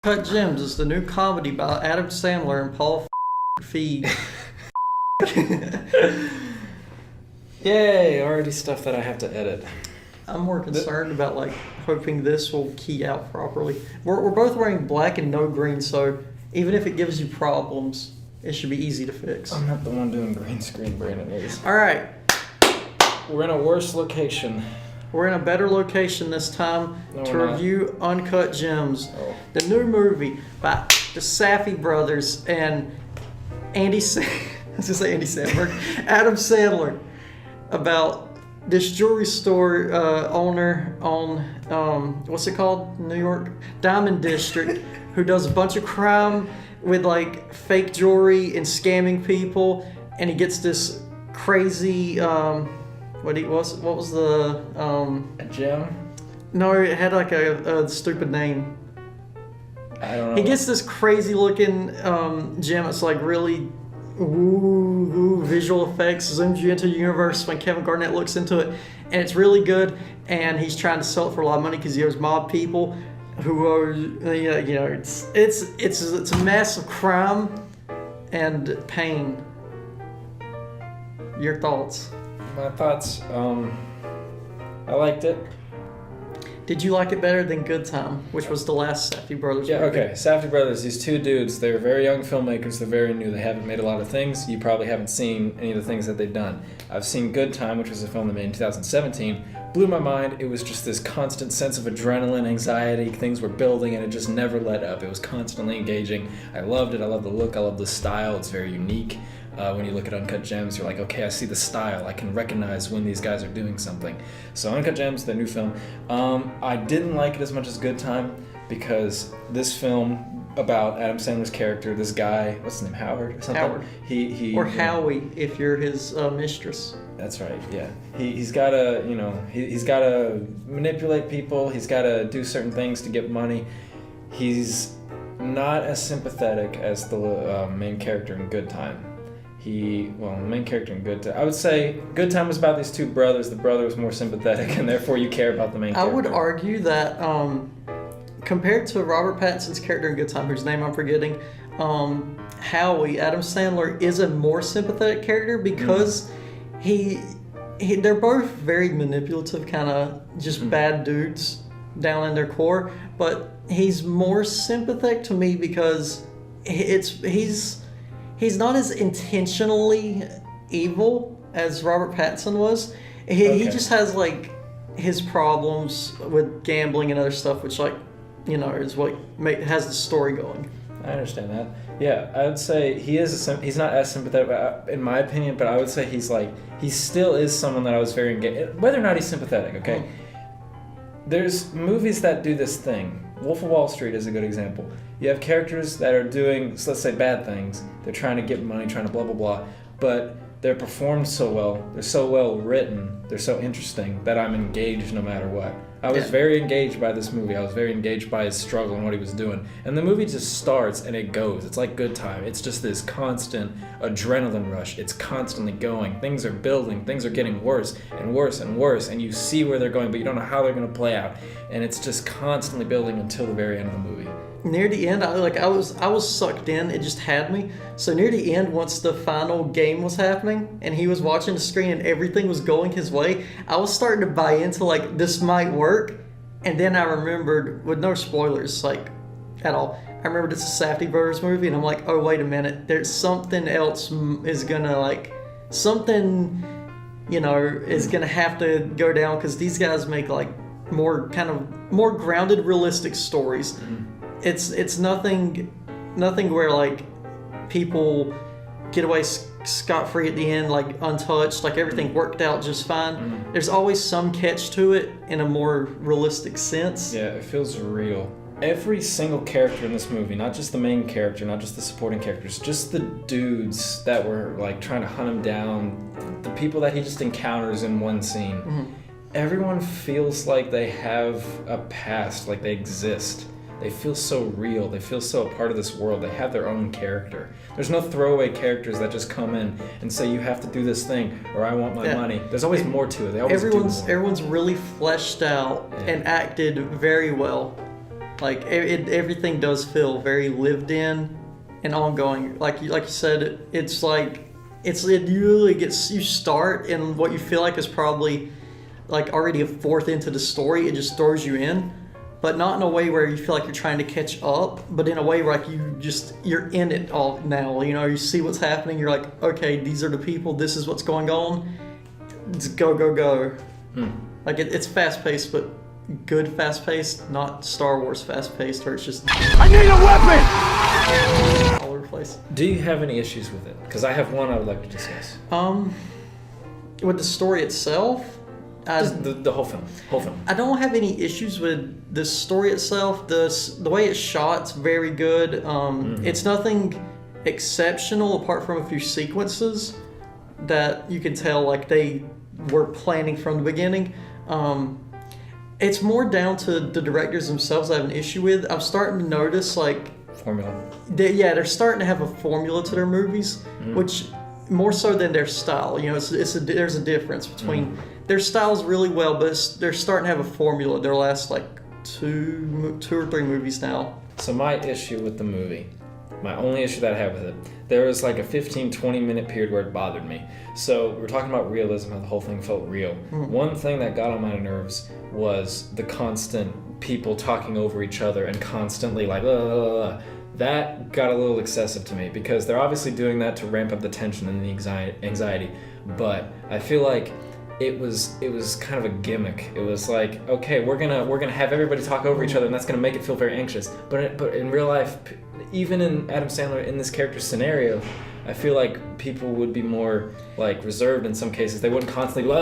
Uncut Gems is the new comedy by Adam Sandler and Paul Feig. Yay, already stuff that I have to edit. I'm more concerned about hoping this will key out properly. We're both wearing black and no green, so even if it gives you problems, it should be easy to fix. I'm not the one doing green screen, Brandon is. All right. We're in a worse location. We're in a better location this time to review Uncut Gems, the new movie by the Safdie brothers and Adam Sandler, about this jewelry store owner on what's it called, New York Diamond District, who does a bunch of crime with fake jewelry and scamming people, and he gets this crazy. What was the a gem? No, it had a stupid name. I don't know. He gets this crazy looking gem. It's really woo visual effects, zooms you into the universe when Kevin Garnett looks into it, and it's really good. And he's trying to sell it for a lot of money because he owes mob people who owe it's a mess of crime and pain. Your thoughts? My thoughts, I liked it. Did you like it better than Good Time, which was the last Safdie brothers movie? Okay. Safdie brothers, these two dudes, they're very young filmmakers, they're very new, they haven't made a lot of things. You probably haven't seen any of the things that they've done. I've seen Good Time, which was a film they made in 2017. Blew my mind. It was just this constant sense of adrenaline, anxiety, things were building, and it just never let up. It was constantly engaging. I loved it. I love the look. I love the style. It's very unique. When you look at Uncut Gems, you're like, okay, I see the style. I can recognize when these guys are doing something. So Uncut Gems, the new film. I didn't like it as much as Good Time because this film about Adam Sandler's character, this guy, what's his name, Howard or something? Howard. He or Howie, if you're his mistress. That's right, yeah. He's got to, he's got to manipulate people. He's got to do certain things to get money. He's not as sympathetic as the main character in Good Time. The main character in Good Time, I would say Good Time was about these two brothers. The brother was more sympathetic, and therefore you care about the main character. I would argue that compared to Robert Pattinson's character in Good Time, whose name I'm forgetting, Howie, Adam Sandler is a more sympathetic character because they're both very manipulative, kind of just bad dudes down in their core. But he's more sympathetic to me because he's not as intentionally evil as Robert Pattinson was. He just has his problems with gambling and other stuff, which is what has the story going. I understand that. Yeah, I would say he's not as sympathetic in my opinion, but I would say he still is someone that I was very engaged. Whether or not he's sympathetic, okay? There's movies that do this thing. Wolf of Wall Street is a good example. You have characters that are doing, let's say, bad things. They're trying to get money, trying to blah, blah, blah. But they're performed so well. They're so well written. They're so interesting that I'm engaged no matter what. I was very engaged by this movie. I was very engaged by his struggle and what he was doing. And the movie just starts and it goes. It's like Good Time. It's just this constant adrenaline rush. It's constantly going. Things are building. Things are getting worse and worse and worse. And you see where they're going, but you don't know how they're going to play out. And it's just constantly building until the very end of the movie. Near the end, I was sucked in. It just had me. So near the end, once the final game was happening and he was watching the screen and everything was going his way, I was starting to buy into this might work. And then I remembered, with no spoilers at all, I remembered it's a Safdie brothers movie, and I'm like, oh wait a minute, there's something else is gonna something is gonna have to go down because these guys make more grounded, realistic stories. It's nothing where people get away scot-free at the end, untouched, everything worked out just fine. There's always some catch to it in a more realistic sense. Yeah, it feels real. Every single character in this movie, not just the main character, not just the supporting characters, just the dudes that were trying to hunt him down, the people that he just encounters in one scene. Everyone feels like they have a past, like they exist. They feel so real. They feel so a part of this world. They have their own character. There's no throwaway characters that just come in and say, you have to do this thing, or I want my money. There's always more to it. They always everyone's really fleshed out and acted very well. Like everything does feel very lived in and ongoing. Like you said, it usually gets, you start in what you feel like is probably like already a fourth into the story. It just throws you in, but not in a way where you feel like you're trying to catch up, but in a way where like you're in it all now. You know, you see what's happening. You're like, okay, these are the people. This is what's going on. It's go, go, go. Like it's fast paced, but good fast paced, not Star Wars fast paced, where it's just I need a weapon! all over the place. Do you have any issues with it? Because I have one I would like to discuss. With the story itself, The whole film. I don't have any issues with the story itself. The way it's shot's very good. It's nothing exceptional apart from a few sequences that you can tell like they were planning from the beginning. It's more down to the directors themselves I have an issue with. I'm starting to notice like Formula. they're starting to have a formula to their movies, which more so than their style. You know, there's a difference between their styles really well, but they're starting to have a formula. Their last like two or three movies now. So my issue with the movie, my only issue that I have with it, there was like a 15-20 minute period where it bothered me. So we're talking about realism, how the whole thing felt real. One thing that got on my nerves was the constant people talking over each other and constantly like, that got a little excessive to me, because they're obviously doing that to ramp up the tension and the anxiety. But I feel like it was kind of a gimmick. It was like, okay, we're gonna have everybody talk over each other, and that's gonna make it feel very anxious. But in real life, even in Adam Sandler in this character's scenario, I feel like people would be more like reserved in some cases. They wouldn't constantly.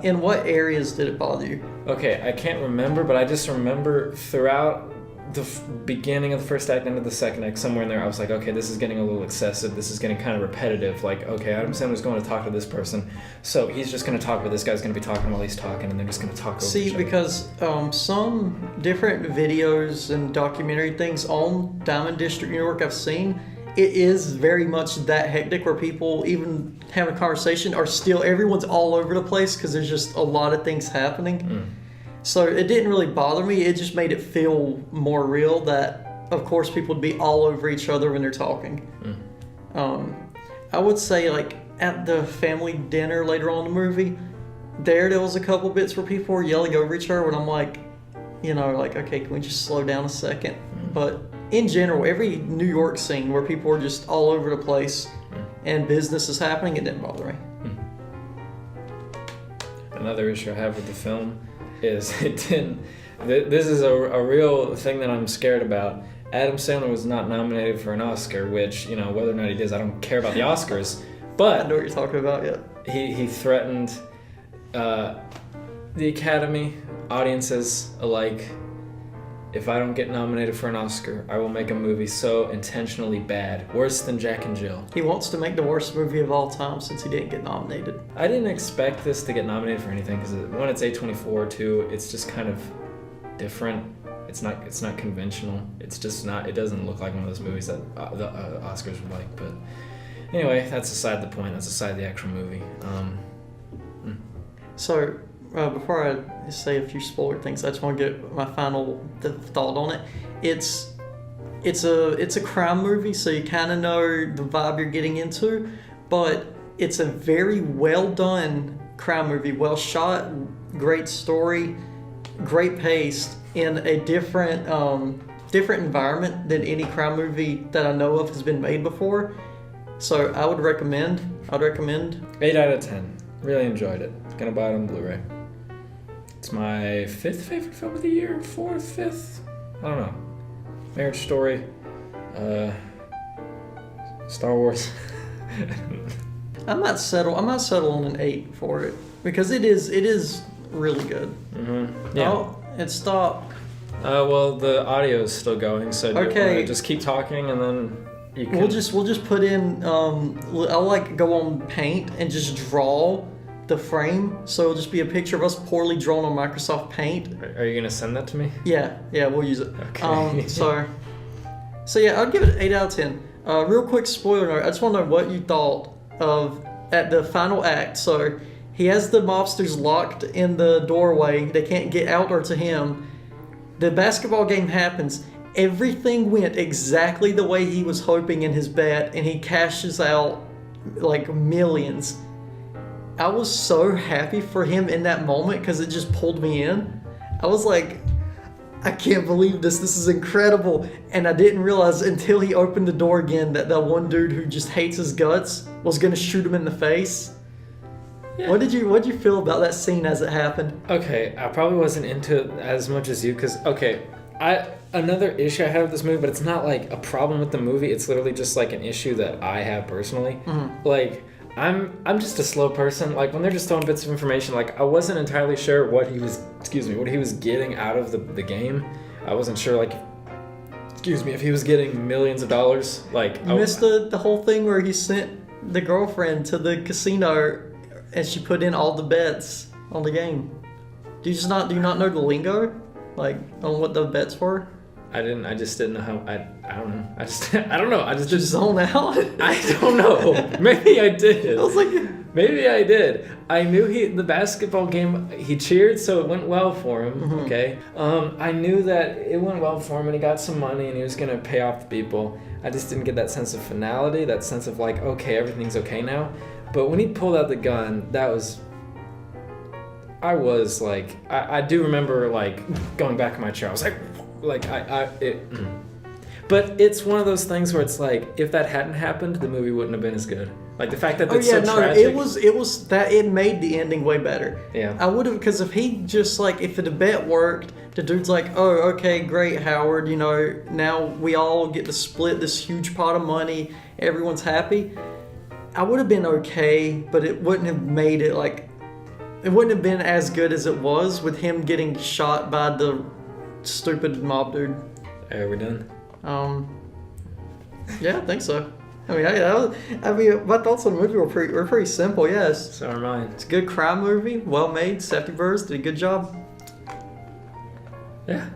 In what areas did it bother you? Okay, I can't remember, but I just remember throughout the beginning of the first act, end of the second act, somewhere in there, I was like, okay, this is getting a little excessive. This is getting kind of repetitive. Like, okay, Adam Sandler's going to talk to this person, so he's just going to talk, but this guy's going to be talking while he's talking, and they're just going to talk over each other. Because some different videos and documentary things on Diamond District, New York, I've seen, it is very much that hectic where people, even having a conversation, are still, everyone's all over the place because there's just a lot of things happening. So it didn't really bother me. It just made it feel more real that, of course, people would be all over each other when they're talking. I would say, like, at the family dinner later on in the movie, there was a couple bits where people were yelling over each other, and I'm like, you know, like, okay, can we just slow down a second? But in general, every New York scene where people are just all over the place and business is happening, it didn't bother me. Another issue I have with the film is it didn't. This is a real thing that I'm scared about. Adam Sandler was not nominated for an Oscar, which, you know, whether or not he does, I don't care about the Oscars. But I know what you're talking about, yeah. He threatened the Academy, audiences alike. If I don't get nominated for an Oscar, I will make a movie so intentionally bad, worse than Jack and Jill. He wants to make the worst movie of all time since he didn't get nominated. I didn't expect this to get nominated for anything, because one, it's A24, two, it's just kind of different. It's not conventional. It's just not. It doesn't look like one of those movies that the Oscars would like. But anyway, that's aside the point. That's aside the actual movie. So before I say a few spoiler things, I just want to get my final thought on it. It's a crime movie, so you kind of know the vibe you're getting into, but it's a very well done crime movie, well shot, great story, great pace, in a different environment than any crime movie that I know of has been made before. So I'd recommend. 8 out of 10. Really enjoyed it. Gonna buy it on Blu-ray. It's my 5th favorite film of the year, 4th, 5th. I don't know. Marriage Story. Star Wars. I might settle on an 8 for it because it is really good. Yeah. Oh, it stopped. Well, the audio is still going, so do you Okay. wanna just keep talking and then you can. We'll just put in. I'll like go on Paint and just draw the frame, so it'll just be a picture of us poorly drawn on Microsoft Paint. Are you gonna send that to me? Yeah, we'll use it. Okay. So yeah, I'd give it an 8 out of 10. Real quick spoiler note, I just want to know what you thought of at the final act. So he has the mobsters locked in the doorway. They can't get out or to him. The basketball game happens. Everything went exactly the way he was hoping in his bet, and he cashes out like millions. I was so happy for him in that moment because it just pulled me in. I was like, I can't believe this. This is incredible. And I didn't realize until he opened the door again that one dude who just hates his guts was going to shoot him in the face. Yeah. What did you feel about that scene as it happened? Okay, I probably wasn't into it as much as you because, another issue I have with this movie, but it's not like a problem with the movie. It's literally just like an issue that I have personally. Mm-hmm. Like, I'm just a slow person. Like, when they're just throwing bits of information, like, I wasn't entirely sure what he was getting out of the game. I wasn't sure, like, if he was getting millions of dollars. Like, you missed the whole thing where he sent the girlfriend to the casino and she put in all the bets on the game. Do you not know the lingo? Like, on what the bets were? I just didn't know how. I don't know. I don't know. I just zone out. I don't know. Maybe I did. I was like, maybe I did. I knew the basketball game. He cheered, so it went well for him. Mm-hmm. Okay. I knew that it went well for him, and he got some money, and he was gonna pay off the people. I just didn't get that sense of finality, that sense of like, okay, everything's okay now. But when he pulled out the gun, I was like, I do remember like going back in my chair. I was like, But it's one of those things where it's like, if that hadn't happened, the movie wouldn't have been as good. Like the fact that it's so tragic. It made the ending way better. Yeah. I would have, because if he just like, if the bet worked, the dude's like, oh, okay, great, Howard, now we all get to split this huge pot of money, everyone's happy. I would have been okay, but it wouldn't have made it like, it wouldn't have been as good as it was with him getting shot by the stupid mob dude. Are we done? Yeah, I think so. I mean, my thoughts on the movie were pretty simple. Yes. So are mine. It's a good crime movie, well made. Safety Burrs did a good job. Yeah.